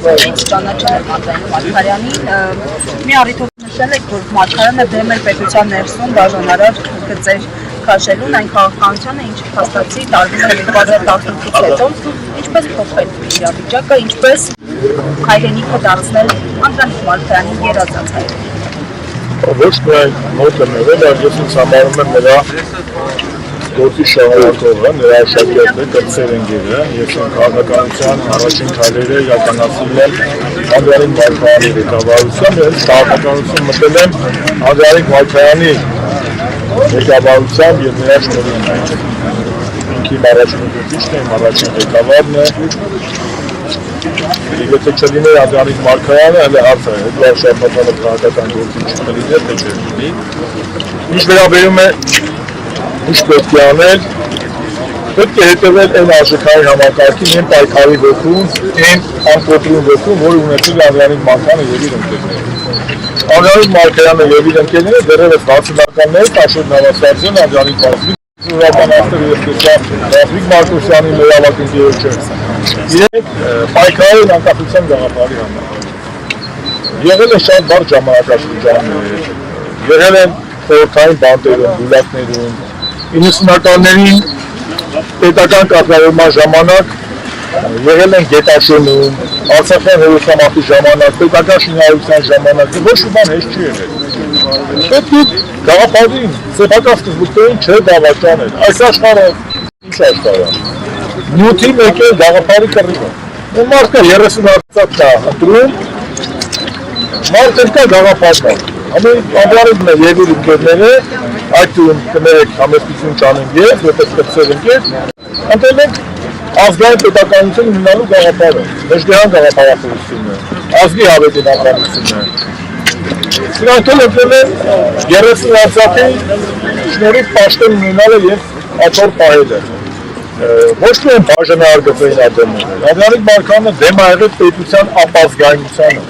Ճանաչել եք Անդրանիկ Մարգարյանին, մի առիթով նշել եք, որ Մարգարյանը դեմ էր պետության ներսում բաժանարար գծեր քաշելուն, այն քաղաքականությանը, ինչ փաստացի տարվում է 2018-ից հետո, ինչպես փոխվել իրավիճակը, ինչպես հայրենիքը դարձնել Անդրանիկ Մարգարյանին երազած հայրենիք։ Ոչ միայն մոտ եմ եղել, այլ ես ինձ համարում եմ նրա գործի շահարկողը, նրա աշակերտը, կրտսեր ընկերը, ես իմ քաղաքականության առաջին քայլերը իրականացրել եմ Անդրանիկ Մարգարյանի ղեկավարությամբ, ես քաղաքականություն մտել եմ Անդրանիկ Մարգարյանի ղեկավարությամբ եւ նրա շնորհիվ։ Ինքն իմ առաջին գործիչն է, իմ առաջին ղեկավարն է։ Եթե չլիներ Անդրանիկ Մարգարյանը, հələ հարց է, դու շարունականը քաղաքական գործիչ կլիներ, թե չէ։ Ինչ վերաբերում է ինչ պետք է անել, պետք է հետևել այն արժեքային համակարգին, այն պայքարի ոգուն, այն անկոտրուն ոգուն, որը ունեցել է Անդրանիկ Մարգարյանը եւ իր ընկերները։ Անդրանիկ Մարգարյանը եւ իր ընկերները դեռևս 60-ականների տաշոտ հավասարեցին Անդրանիկ Մարգարյանին, Ուրականացել ես տեսա Ռաֆիկ Մարկոսյանի լրավակ ընկերոջը։ Իրենք պայքարել են անկախության գաղափարի համար։ Եղել են շատ բարդ ժամանակաշրջաններ, եղել են խորհրդային բանտերում, գուլակներում, 90-ականներին պետական կարգավորման ժամանակ եղել են Գետաշոնում, Արցախյան հերոսամարտի ժամանակ, պետական շինարարության ժամանակ, ոչ մի բան հեշտ չի եղել։ Պետք է գաղափարին, սեփական սկզբունքներին չէ դավաճանել։ Այս աշխարհը ինչ աշխարհ է։ Նյութի մեկ է գաղափարի կռիվը։ Ու մարդը 30 հազար կա ընտրում, մարդը կա գաղափար կա։ Անդրանիկն է եւ իր ընկերները, այդ կներեք համեստություն չանենք ես, որպես կրտսեր ընկեր, ընտրել ենք ազգային պետականություն ունենալու գաղափարը, մեջբերան գաղափարախոսությունը, ազգի հավետենականությունը։ Սրանք էլ ընտրել են 30 հազարի շնորհիվ պաշտոն ունենալը եւ աթոռ պահելը։ Ոչ միայն բաժանարար գծերին դեմ եղել, Անդրանիկ Մարգարյանը դեմ ա եղել պետության ապազգայնությանը։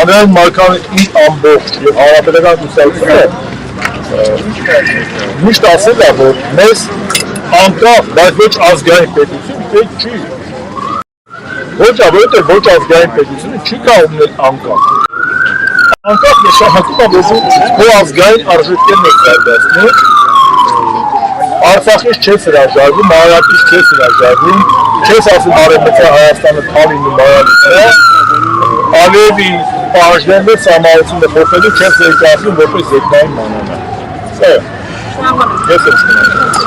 Անդրանիկ Մարգարյանը իր ամբողջ եւ հանրապետական կուսակցությունը միշտ ասել է, որ մեզ անկախ, բայց ոչ ազգային պետություն պետք չի։ Ոչ որովհետեւ ոչ ազգային պետությունը չի կարող լինել անկախ։ Անկախ նշանակում է, որ քո ազգային արժեքներն եք զարգացնում, Արցախից չես հրաժարվում, Մանրակից չես հրաժարվում, չես ասում Արևմտյան Հայաստանը թալին ու Մանրակը, Ալիևի պահանջներն սահմանությունը փոխելու չես ներկայացնում որպես երկնային մանանա։ Սա է։ Ես եմ շնորհակալ։